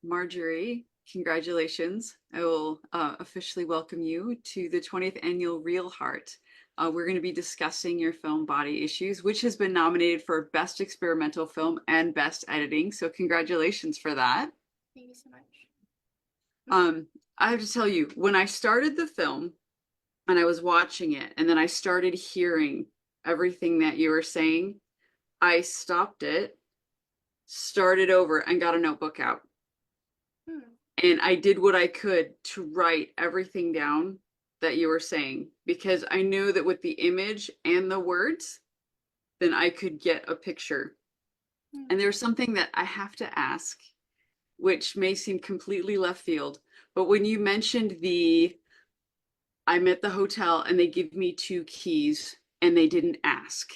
Marjorie, congratulations. I will officially welcome you to the 20th annual ReelHeart. We're going to be discussing your film Body Issues, which has been nominated for Best Experimental Film and Best Editing. So congratulations for that. Thank you so much. I have to tell you, when I started the film and I was watching it, and then I started hearing everything that you were saying, I stopped it, started over, and got a notebook out. Hmm. And I did what I could to write everything down that you were saying because I knew that with the image and the words, then I could get a picture. Hmm. And there's something that I have to ask, which may seem completely left field, but when you mentioned I'm at the hotel and they give me two keys and they didn't ask.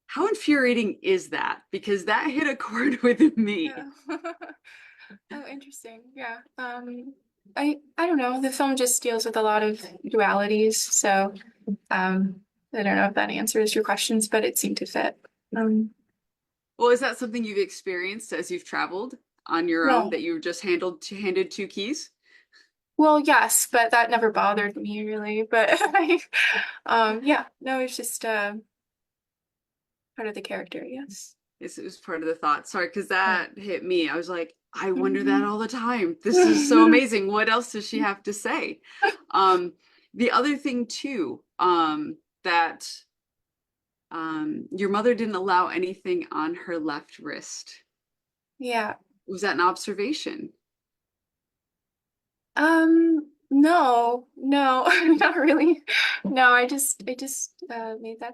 How infuriating is that? Because that hit a chord with me. Yeah. Oh, interesting. Yeah. I don't know. The film just deals with a lot of dualities, so I don't know if that answers your questions, but it seemed to fit. Um, Well, is that something you've experienced as you've traveled on your own no. that you just handed two keys? Well, yes, but that never bothered me really. But yeah, no, it's just part of the character, yes. It was part of the thought. Sorry, because Yeah. that hit me. I was like, I wonder that Mhm. all the time. This is so amazing. What else does she have to say? Um, the other thing too, that your mother didn't allow anything on her left wrist. Yeah. Was that an observation? No, no, not really. No, I just made that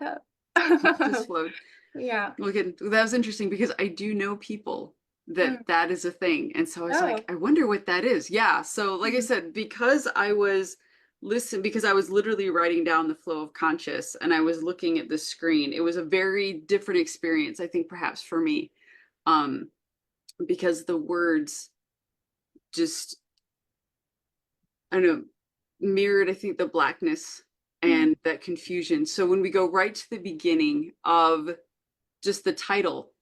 Just up. flowed. Yeah. Well, again, that was interesting because I do know people Mm. that is a thing. And so I was like, Oh. I wonder what that is. Yeah. So, like I Mm. said, because I was literally writing down the flow of conscious and I was looking at the screen, it was a very different experience, I think, perhaps for me. Um, because the words just, I don't know, mirrored, I think, the blackness Mm. and that confusion. So when we go right to the beginning of just the title,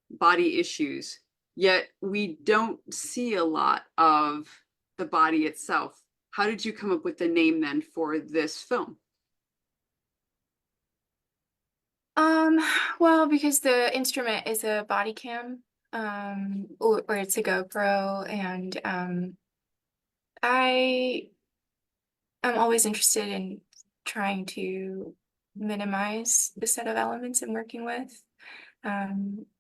Body Issues, yet we don't see a lot of the body itself. How did you come up with the name then for this film? Um, well, because the instrument is a body cam, or it's a GoPro, and I am always interested in trying to minimize the set of elements I'm working with.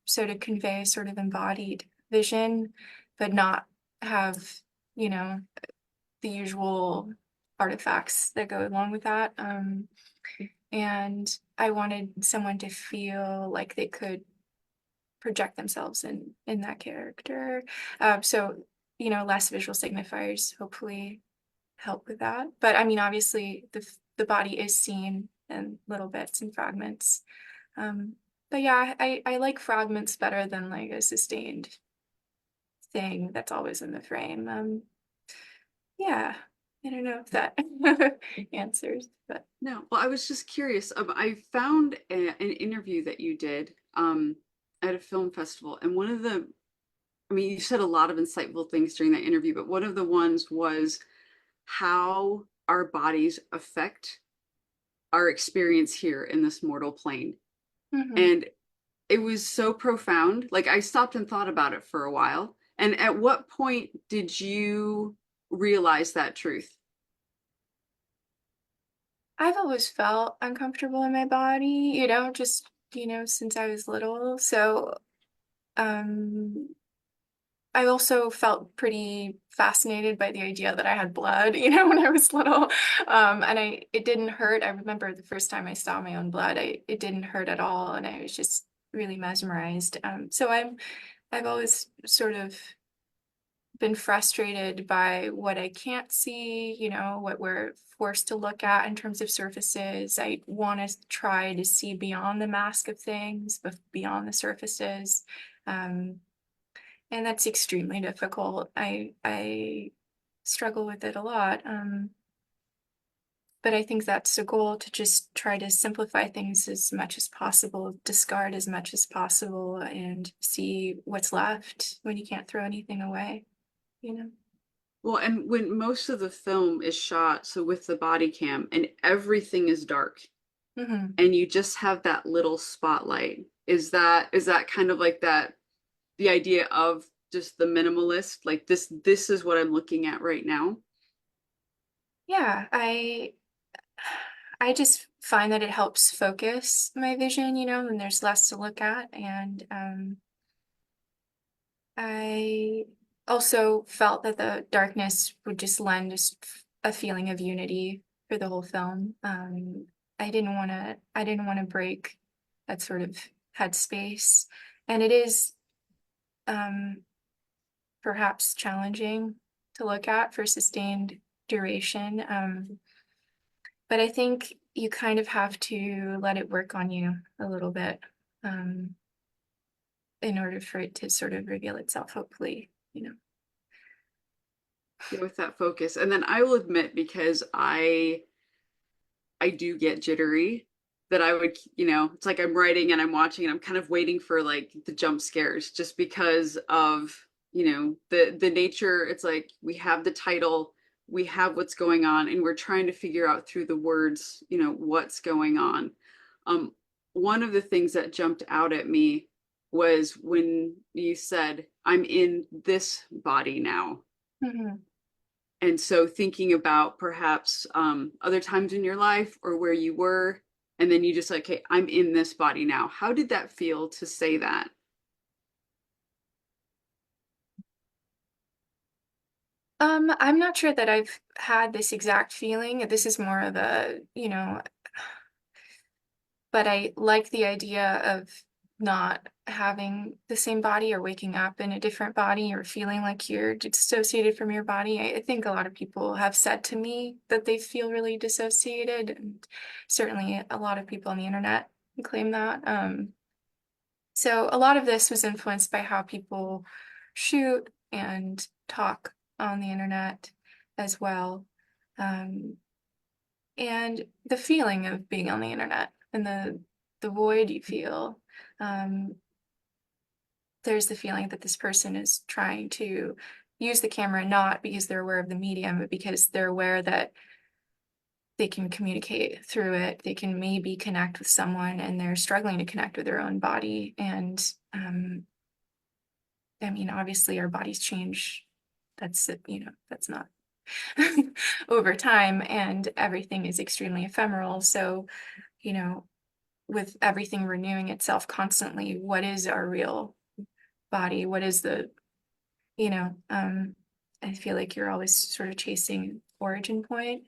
So to convey sort of embodied vision, but not have, you know, the usual artifacts that go along with that. And I wanted someone to feel like they could project themselves in that character. So, less visual signifiers hopefully help with that. But I mean, obviously, the body is seen in little bits and fragments. Um, but yeah, I like fragments better than like a sustained thing that's always in the frame. Yeah, I don't know if that answers, but No, well, I was just curious. I found an interview that you did at a film festival, and I mean, you said a lot of insightful things during that interview, but one of the ones was how our bodies affect our experience here in this mortal plane. mhm. And it was so profound. Like I stopped and thought about it for a while. And at what point did you realize that truth? I've always felt uncomfortable in my body, just, since I was little. So, um, I also felt pretty fascinated by the idea that I had blood, when I was little. And it didn't hurt. I remember the first time I saw my own blood, it didn't hurt at all. And I was just really mesmerized. So I've always sort of been frustrated by what I can't see, what we're forced to look at in terms of surfaces. I want to try to see beyond the mask of things, but beyond the surfaces. Um, and that's extremely difficult. I struggle with it a lot. But I think that's the goal, to just try to simplify things as much as possible, discard as much as possible, and see what's left when you can't throw anything away. you know. Well, and when most of the film is shot, so with the body cam and everything is dark Hmm. and you just have that little spotlight, is that kind of like that the idea of just the minimalist, like this is what I'm looking at right now? Yeah, I just find that it helps focus my vision, when there's less to look at. And I also felt that the darkness would just lend a feeling of unity for the whole film. I didn't want to break that sort of headspace. And it is um, perhaps challenging to look at for sustained duration. But I think you kind of have to let it work on you a little bit, um, in order for it to sort of reveal itself, hopefully. Yeah, with that focus. And then I will admit, because I do get jittery, that I would, it's like I'm writing and I'm watching and I'm kind of waiting for like the jump scares just because of, the nature. It's like we have the title, we have what's going on, and we're trying to figure out through the words, what's going on. Um, One of the things that jumped out at me was when you said, I'm in this body now. Mhm. And so thinking about perhaps other times in your life or where you were, and then you just like, hey, I'm in this body now. How did that feel to say that? I'm not sure that I've had this exact feeling. This is more of but I like the idea of not having the same body or waking up in a different body or feeling like you're dissociated from your body. I think a lot of people have said to me that they feel really dissociated, and certainly a lot of people on the internet claim that. So a lot of this was influenced by how people shoot and talk on the internet as well. Um, and the feeling of being on the internet and the void you feel. Um, there's the feeling that this person is trying to use the camera not because they're aware of the medium, but because they're aware that they can communicate through it. They can maybe connect with someone, and they're struggling to connect with their own body. And I mean, obviously, our bodies change. That's not over time, and everything is extremely ephemeral. So, you know, with everything renewing itself constantly, what is our real body? What is I feel like you're always sort of chasing origin point.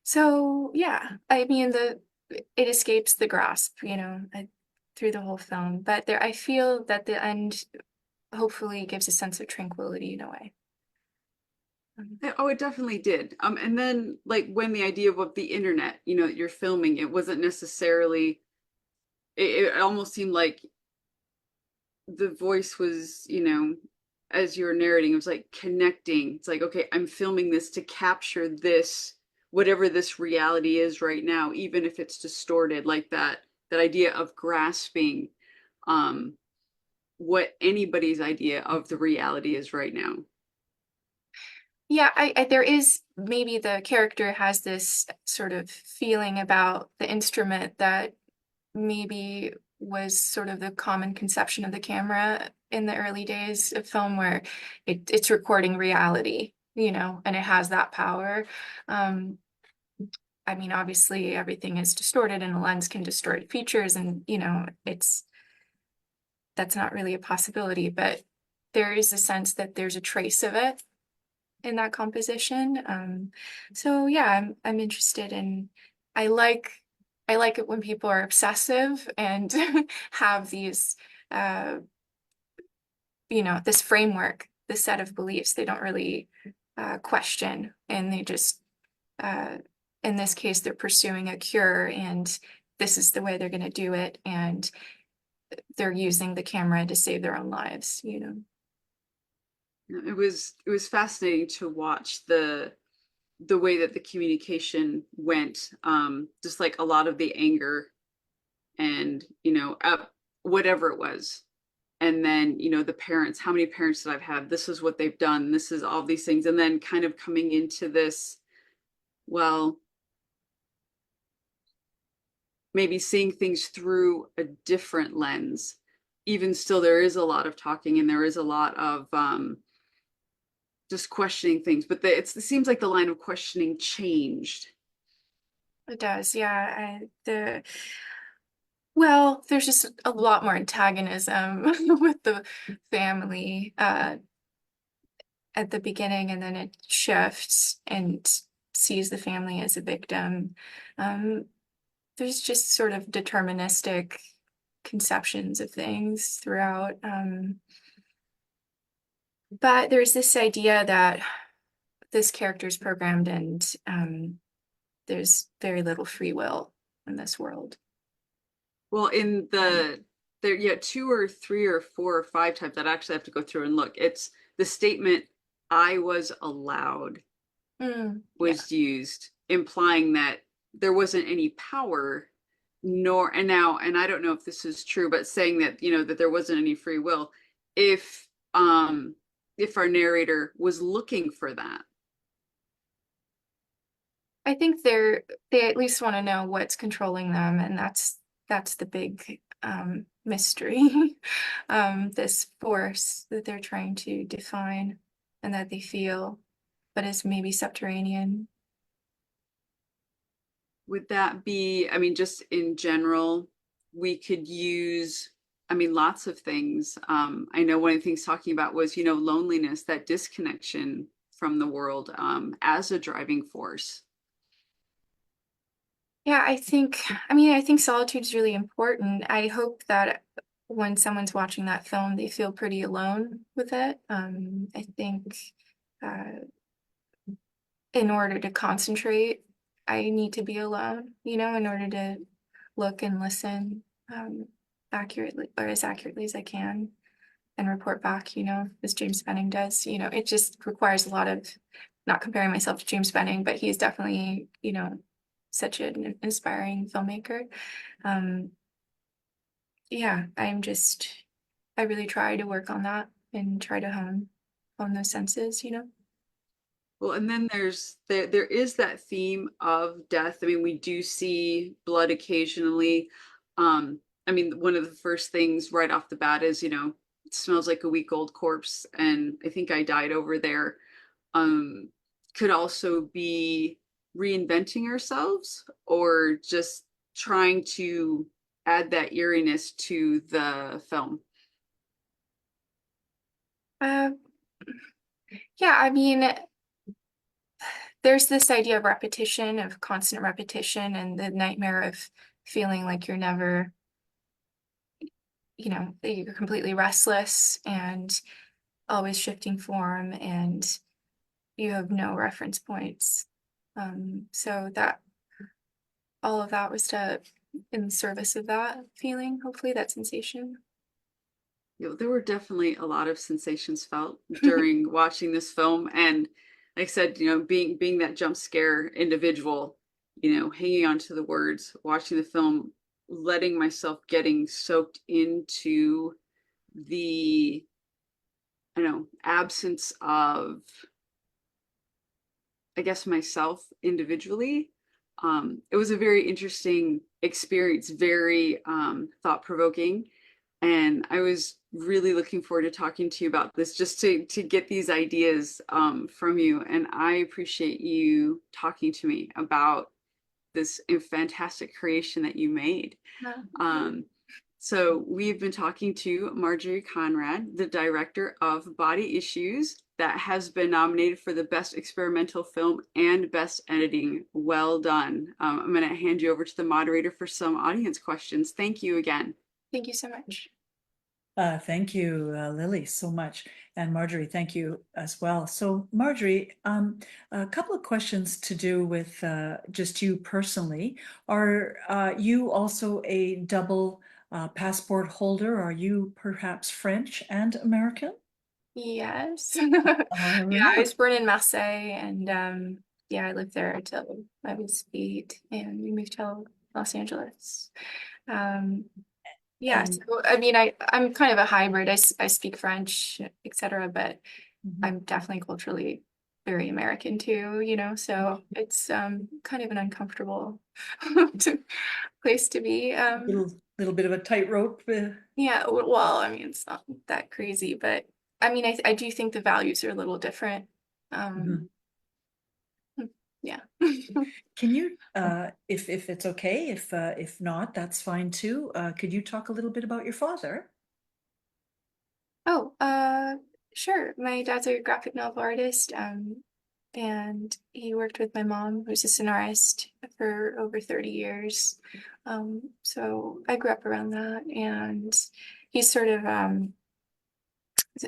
So yeah, I mean, it escapes the grasp, through the whole film. But I feel that the end hopefully gives a sense of tranquility in a way. Um, Oh, it definitely did. And then like when the idea of the internet, you're filming, it wasn't necessarily, it almost seemed like the voice was, as you were narrating, it was like connecting. It's like, okay, I'm filming this to capture this, whatever this reality is right now, even if it's distorted, like that idea of grasping um what anybody's idea of the reality is right now. yeah, there is maybe the character has this sort of feeling about the instrument that maybe was sort of the common conception of the camera in the early days of film, where it's recording reality, and it has that power. Um, I mean, obviously, everything is distorted, and a lens can distort features, and that's not really a possibility, but there is a sense that there's a trace of it in that composition. So yeah, I'm interested in. I like I like it when people are obsessive and have these, uh, this framework, this set of beliefs. They don't really question, and they just, uh, in this case, they're pursuing a cure, and this is the way they're going to do it, and they're using the camera to save their own lives. It was fascinating to watch the way that the communication went, just like a lot of the anger and whatever it was, and then, you know, the parents, how many parents did I have? This is what they've done. This is all these things. And then kind of coming into this, well, maybe seeing things through a different lens. Even still, there is a lot of talking and there is a lot of just questioning things, but it seems like the line of questioning changed. It does, yeah. Well, there's just a lot more antagonism with the family at the beginning, and then it shifts and sees the family as a victim. Um, there's just sort of deterministic conceptions of things throughout. But there's this idea that this character is programmed, and there's very little free will in this world. Well, in Um, there, yeah, two or three or four or five times I'd actually have to go through and look. It's the statement "I was allowed" yeah, was used, implying that there wasn't any power, nor and now, and I don't know if this is true, but saying that, you know, that there wasn't any free will, if um if our narrator was looking for that. I think they at least want to know what's controlling them, and that's the big mystery. This force that they're trying to define and that they feel, but is maybe subterranean. Would that be, I mean, just in general, we could use, I mean, lots of things. I know one of the things talking about was, you know, loneliness, that disconnection from the world, as a driving force. Yeah, I think solitude is really important. I hope that when someone's watching that film, they feel pretty alone with it. I think uh, in order to concentrate, I need to be alone, in order to look and listen accurately, or as accurately as I can, and report back, as James Benning does. It just requires a lot of, not comparing myself to James Benning, but he's definitely, such an inspiring filmmaker. Um, yeah, I really try to work on that and try to hone those senses. Well, and then there is that theme of death. I mean, we do see blood occasionally. I mean, one of the first things right off the bat is, you know, it smells like a week old corpse, and I think I died over there. Um, could also be reinventing ourselves or just trying to add that eeriness to the film. Uh, yeah, I mean, there's this idea of repetition, of constant repetition, and the nightmare of feeling like you're never, that you're completely restless and always shifting form, and you have no reference points. So that all of that was to in service of that feeling, hopefully that sensation. You know, there were definitely a lot of sensations felt during watching this film, and like I said, you know, being that jump scare individual, you know, hanging on to the words, watching the film, letting myself getting soaked into the, I don't know, absence of, I guess, myself individually. It was a very interesting experience, very thought provoking, and I was really looking forward to talking to you about this, just to get these ideas from you. And I appreciate you talking to me about this fantastic creation that you made. Yeah. Um, so we've been talking to Marjorie Conrad, the director of Body Issues, that has been nominated for the Best Experimental Film and Best Editing. Well done. I'm going to hand you over to the moderator for some audience questions. Thank you again. Thank you so much. Thank you, Lily, so much. And Marjorie, thank you as well. So Marjorie, a couple of questions to do with just you personally. Are you also a double passport holder? Are you perhaps French and American? Yes. All Yeah, I right. was born in Marseille, and yeah, I lived there until I was 8, and we moved to Los Angeles. Um, Yeah, And so I mean, I'm kind of a hybrid. I speak French, etc., but mhm, I'm definitely culturally very American too, you know, so it's kind of an uncomfortable place to be. little bit of a tightrope. Yeah, well, I mean, it's not that crazy, but I mean, I do think the values are a little different. Um, Mhm. yeah. Can you, if it's okay, if not, that's fine too. Could you talk a little bit about your father? Oh, sure. My dad's a graphic novel artist, and he worked with my mom, who's a scenarist, for over 30 years. So I grew up around that, and he's sort of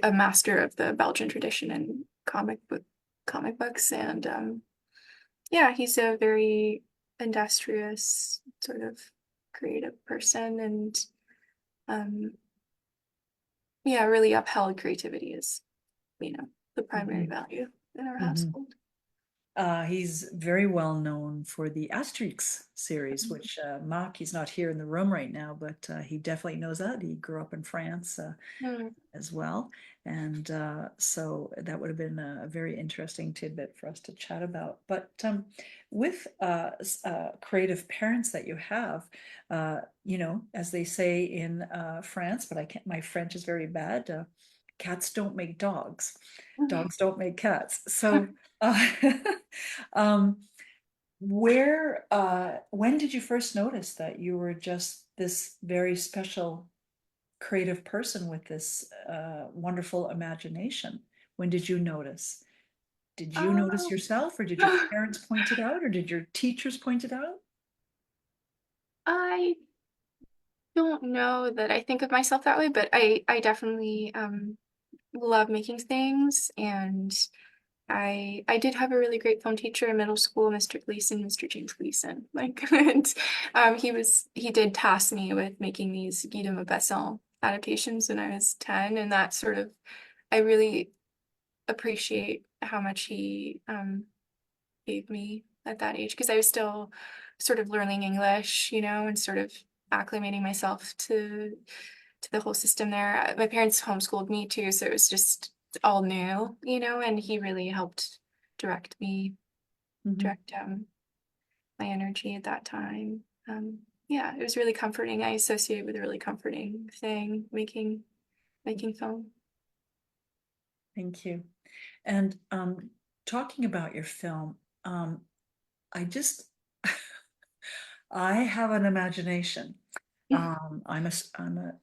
a master of the Belgian tradition in comic books, and yeah, he's a very industrious sort of creative person, and um, yeah, really upheld creativity is, you know, the primary Mhm, value in our mhm. household. He's very well known for the Asterix series, which Mark, he's not here in the room right now, but he definitely knows that. He grew up in France Mm. as well. And so that would have been a very interesting tidbit for us to chat about. But with creative parents that you have, as they say in France, but I can't, my French is very bad. Cats don't make dogs, dogs don't make cats. So, uh, um, when did you first notice that you were just this very special creative person with this wonderful imagination? When did you notice? Did you notice Oh, yourself, or did your parents point it out, or did your teachers point it out? I don't know that I think of myself that way, but I definitely love making things, and I did have a really great film teacher in middle school, Mr. Gleason, Mr. James Gleason. Like, and he did task me with making these Guy de Maupassant adaptations when I was 10, and that sort of I really appreciate how much he gave me at that age, because I was still sort of learning English, you know, and sort of acclimating myself to the whole system there. My parents homeschooled me too, so it was just all new, you know, and he really helped direct me, Mhm. direct my energy at that time. Yeah, it was really comforting. I associate it with a really comforting thing, making film. Thank you. And talking about your film, I just I have an imagination. I'm a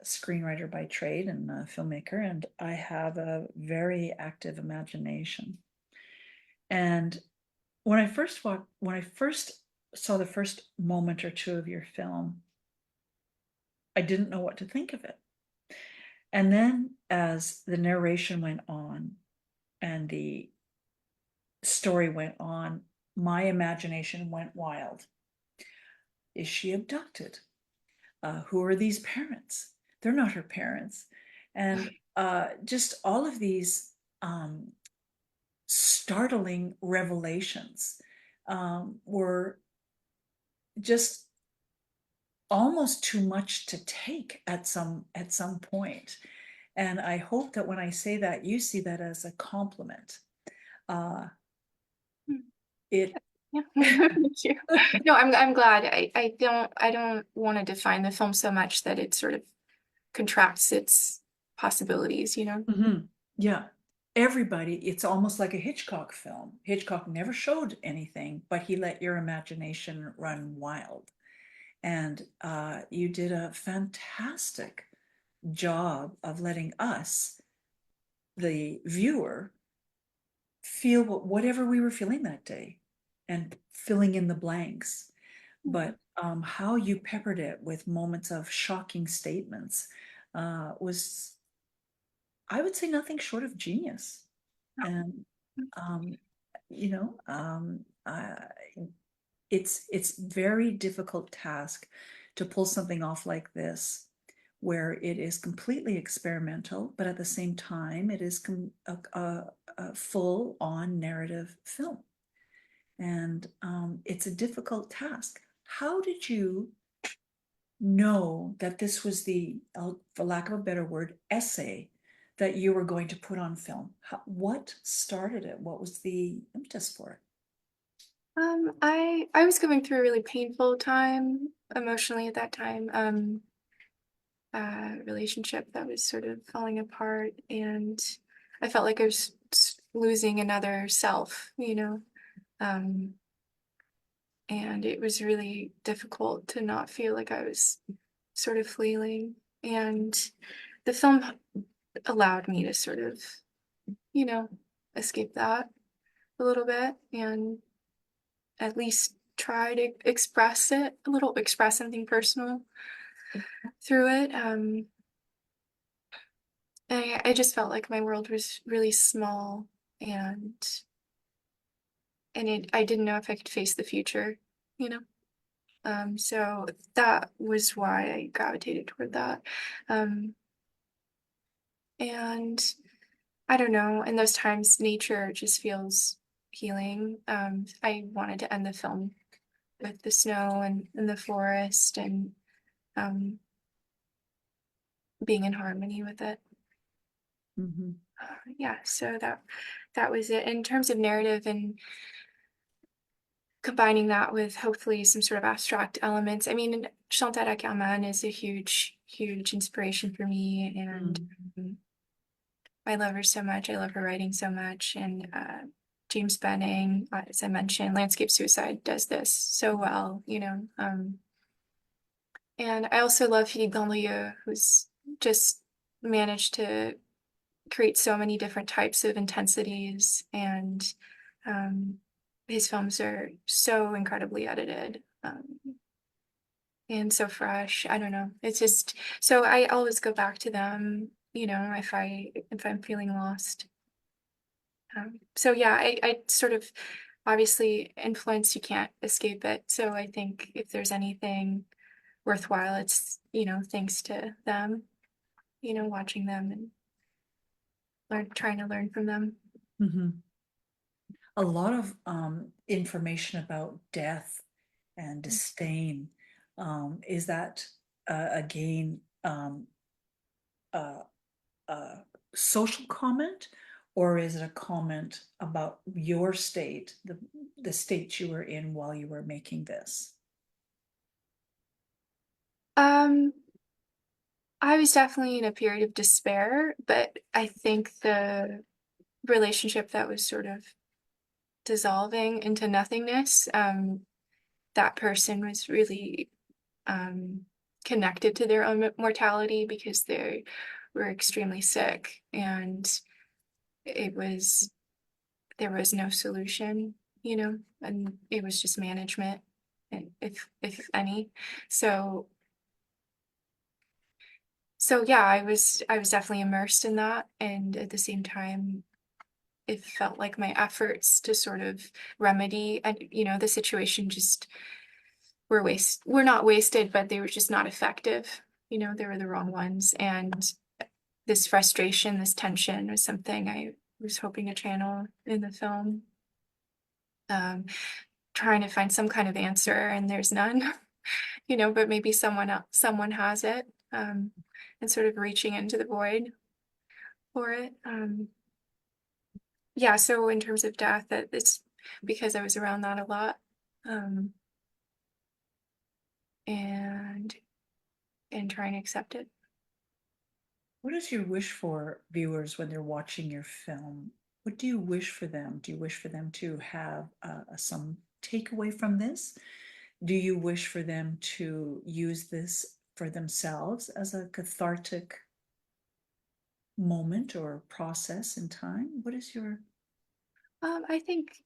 screenwriter by trade and a filmmaker, and I have a very active imagination. And when I first saw the first moment or two of your film, I didn't know what to think of it. And then as the narration went on and the story went on, my imagination went wild. Is she abducted? Who are these parents? They're not her parents. And just all of these startling revelations were just almost too much to take at some point. And I hope that when I say that, you see that as a compliment. Uh, it Yeah, thank you. No, I'm glad. I don't want to define the film so much that it sort of contracts its possibilities, you know? Mhm. Yeah, everybody, it's almost like a Hitchcock film. Hitchcock never showed anything, but he let your imagination run wild. And you did a fantastic job of letting us, the viewer, feel whatever we were feeling that day and filling in the blanks. But how you peppered it with moments of shocking statements was, I would say, nothing short of genius. And um, you know, it's very difficult task to pull something off like this, where it is completely experimental, but at the same time, it is a full-on narrative film, and it's a difficult task. How did you know that this was the, for lack of a better word, essay that you were going to put on film? What started it? What was the impetus for it? I was going through a really painful time emotionally at that time. Relationship that was sort of falling apart, and I felt like I was losing another self, you know. Um, and it was really difficult to not feel like I was sort of flailing. And the film allowed me to sort of, you know, escape that a little bit and at least try to express it a little, express something personal through it. I just felt like my world was really small, and I didn't know if I could face the future, you know. So that was why I gravitated toward that. Um, and I don't know, in those times, nature just feels healing. I wanted to end the film with the snow and the forest and um, being in harmony with it. Mhm. Yeah, so that was it. In terms of narrative and combining that with hopefully some sort of abstract elements. I mean, Chantal Ackerman is a huge inspiration for me, and Mm. I love her so much. I love her writing so much, and James Benning, as I mentioned, Landscape Suicide does this so well, you know. And I also love Philippe Grandrieux, who's just managed to create so many different types of intensities, and um, his films are so incredibly edited, and so fresh. I don't know. It's just so I always go back to them, you know, if I'm feeling lost. So yeah, I sort of obviously influence, you can't escape it. So I think if there's anything worthwhile, it's, you know, thanks to them, you know, watching them and trying to learn from them. Mhm. A lot of information about death and disdain. Is that again a, a social comment, or is it a comment about your state, the state you were in while you were making this? Um, I was definitely in a period of despair, but I think the relationship that was sort of dissolving into nothingness, that person was really um, connected to their own mortality because they were extremely sick, and it was there was no solution, you know, and it was just management, and if any. So yeah, I was definitely immersed in that, and at the same time it felt like my efforts to sort of remedy and, you know, the situation just were not wasted, but they were just not effective. You know, they were the wrong ones. And this frustration, this tension was something I was hoping to channel in the film. Um, Trying to find some kind of answer, and there's none, you know, but maybe someone has it, and sort of reaching into the void for it. Yeah, so in terms of death, that it's because I was around that a lot. Um, and trying to accept it. What is your wish for viewers when they're watching your film? What do you wish for them? Do you wish for them to have some takeaway from this? Do you wish for them to use this for themselves as a cathartic moment or process in time? What is your I think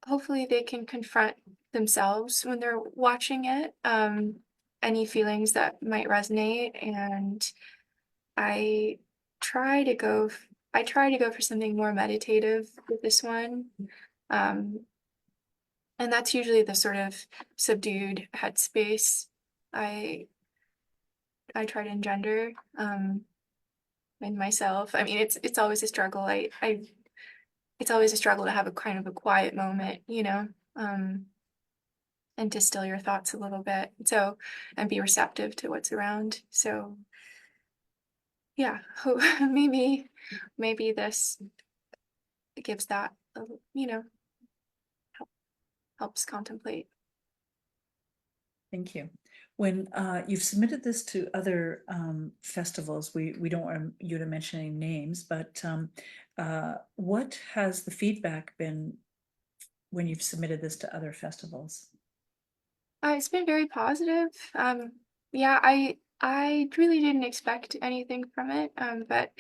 hopefully they can confront themselves when they're watching it, any feelings that might resonate, and I try to go I try to go for something more meditative with this one. Um, and that's usually the sort of subdued headspace I I try to engender in myself. I mean, it's always a struggle. I it's always a struggle to have a kind of a quiet moment, you know. Um, and distill your thoughts a little bit. So, and be receptive to what's around. So, yeah, maybe, maybe this gives that, help, helps contemplate. Thank you. When you've submitted this to other festivals, we don't want you to mention any names, but what has the feedback been when you've submitted this to other festivals? It's been very positive. Yeah, I really didn't expect anything from it, but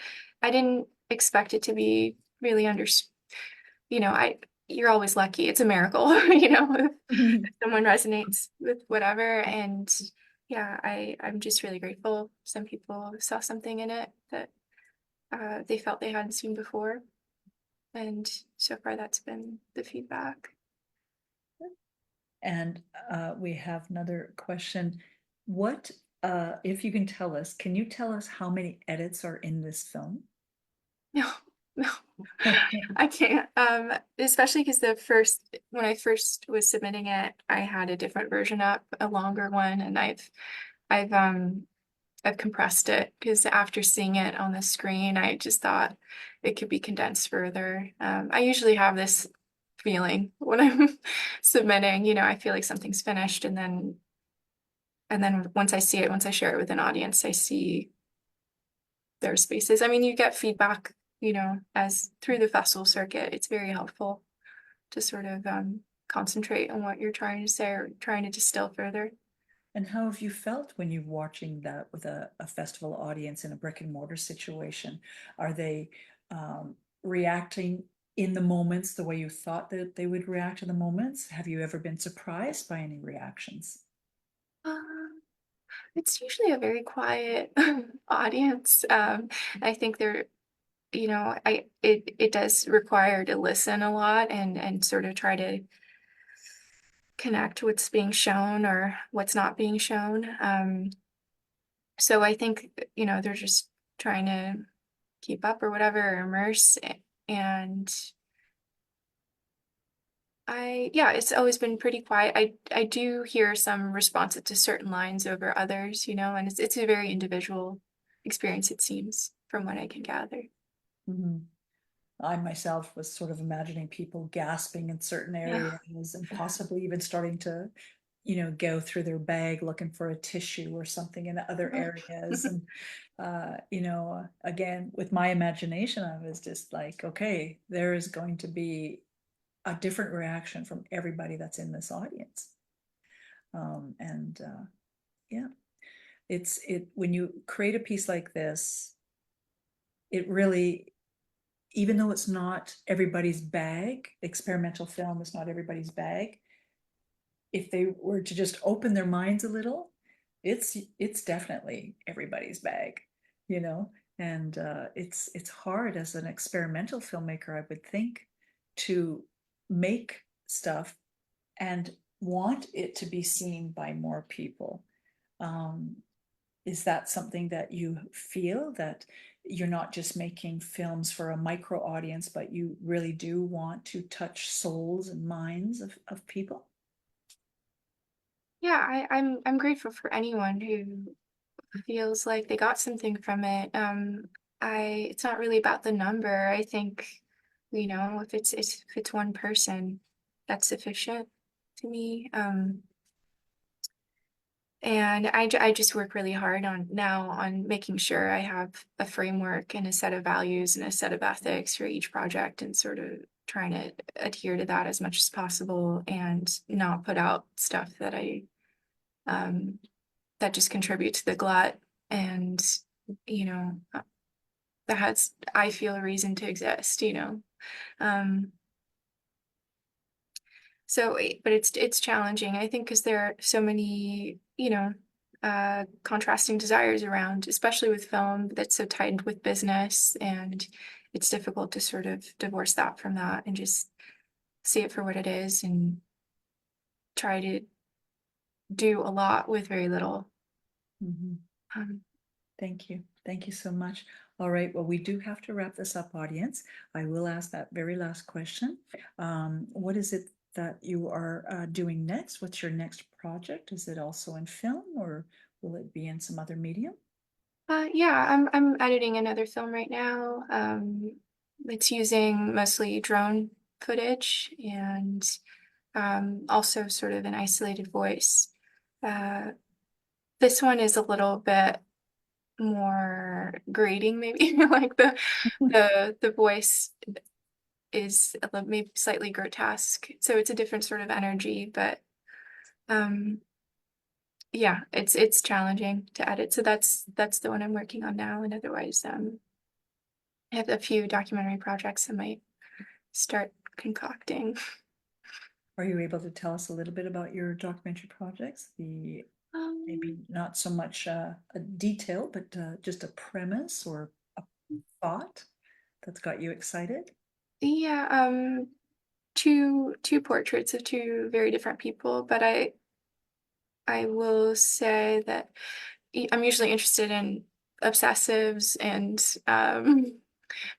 I didn't expect it to be really I you're always lucky. It's a miracle, if someone resonates with whatever. And yeah, I'm just really grateful. Some people saw something in it that they felt they hadn't seen before, and so far that's been the feedback. And we have another question. What, if you can tell us, can you tell us how many edits are in this film? No, no, I can't. Especially because when I first was submitting it, I had a different version up, a longer one, and I've I've compressed it because after seeing it on the screen, I just thought it could be condensed further. I usually have this feeling when I'm submitting, I feel like something's finished, and then once I see it, once I share it with an audience, I see their spaces. I mean, you get feedback, as through the festival circuit. It's very helpful to sort of concentrate on what you're trying to say or trying to distill further. And how have you felt when you're watching that with a festival audience in a brick and mortar situation? Are they reacting in the moments the way you thought that they would react in the moments? Have you ever been surprised by any reactions? Um, it's usually a very quiet audience. I think they're, it does require to listen a lot and sort of try to connect what's being shown or what's not being shown. So I think, they're just trying to keep up or whatever, or immerse. And yeah, it's always been pretty quiet. I do hear some responsive to certain lines over others, and it's a very individual experience, it seems, from what I can gather. Mhm. I myself was sort of imagining people gasping in certain Yeah. areas and possibly even starting to, go through their bag looking for a tissue or something in other areas. And, again, with my imagination, I was just like, okay, there is going to be a different reaction from everybody that's in this audience. And yeah, when you create a piece like this, it really, even though it's not everybody's bag, experimental film is not everybody's bag. If they were to just open their minds a little, it's definitely everybody's bag, you know. And it's hard as an experimental filmmaker, I would think, to make stuff and want it to be seen by more people. Um, is that something that you feel, that you're not just making films for a micro audience, but you really do want to touch souls and minds of people? Yeah, I'm grateful for anyone who feels like they got something from it. It's not really about the number. I think, if it's one person, that's sufficient to me. And I just work really hard on making sure I have a framework and a set of values and a set of ethics for each project, and sort of trying to adhere to that as much as possible and not put out stuff um, that just contribute to the glut, and, you know, uh, that has, I feel, a reason to exist, Um, but it's challenging, I think, because there are so many, contrasting desires around, especially with film that's so tied with business, and it's difficult to sort of divorce that from that and just see it for what it is and try to do a lot with very little. Mhm. Um, Thank you. Thank you so much. All right, well, we do have to wrap this up, audience. I will ask that very last question. What is it that you are doing next? What's your next project? Is it also in film, or will it be in some other medium? Yeah, I'm editing another film right now. It's using mostly drone footage and also sort of an isolated voice. Uh, this one is a little bit more grating, maybe like the voice is a little, maybe slightly grotesque, so it's a different sort of energy. But um, yeah, it's challenging to edit. So that's the one I'm working on now, and otherwise, I have a few documentary projects I might start concocting. Are you able to tell us a little bit about your documentary projects? The maybe Um, not so much a detail, but just a premise or a thought that's got you excited? yeah, two portraits of two very different people, but I will say that I'm usually interested in obsessives and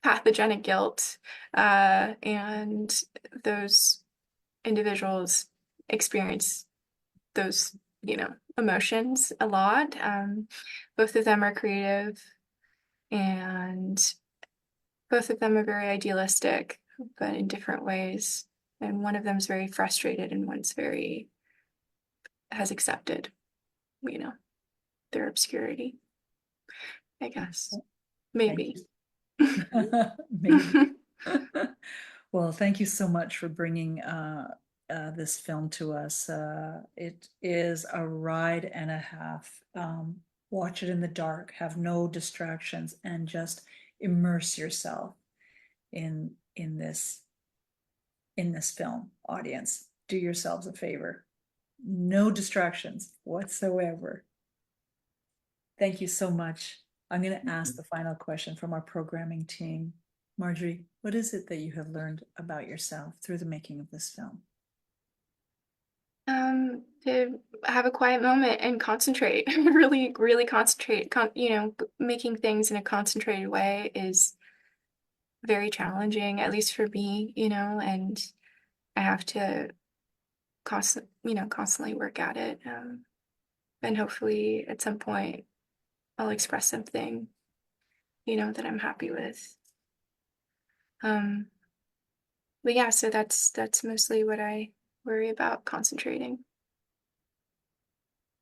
pathogenic guilt, and those individuals experience those, emotions a lot. Both of them are creative, and both of them are very idealistic, but in different ways. And one of them is very frustrated, and one's very has accepted, you know, their obscurity, I guess. Thank Maybe. you. Maybe. Well, thank you so much for bringing this film to us. It is a ride and a half. Watch it in the dark, have no distractions, and just immerse yourself in this film. Audience, do yourselves a favor. No distractions whatsoever. Thank you so much. I'm going to ask the final question from our programming team. Marjorie, what is it that you have learned about yourself through the making of this film? To have a quiet moment and concentrate, really, really concentrate. Making things in a concentrated way is very challenging, at least for me, and I have to constantly work at it. And hopefully at some point I'll express something, that I'm happy with. Um, but yeah, so that's mostly what I worry about concentrating.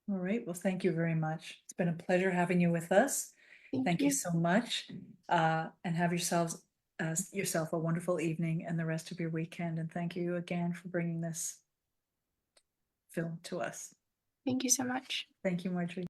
All right. Well, thank you very much. It's been a pleasure having you with us. Thank Thank you you. so much. And have yourself a wonderful evening and the rest of your weekend. And thank you again for bringing this film to us. Thank you so much. Thank you, Marjorie.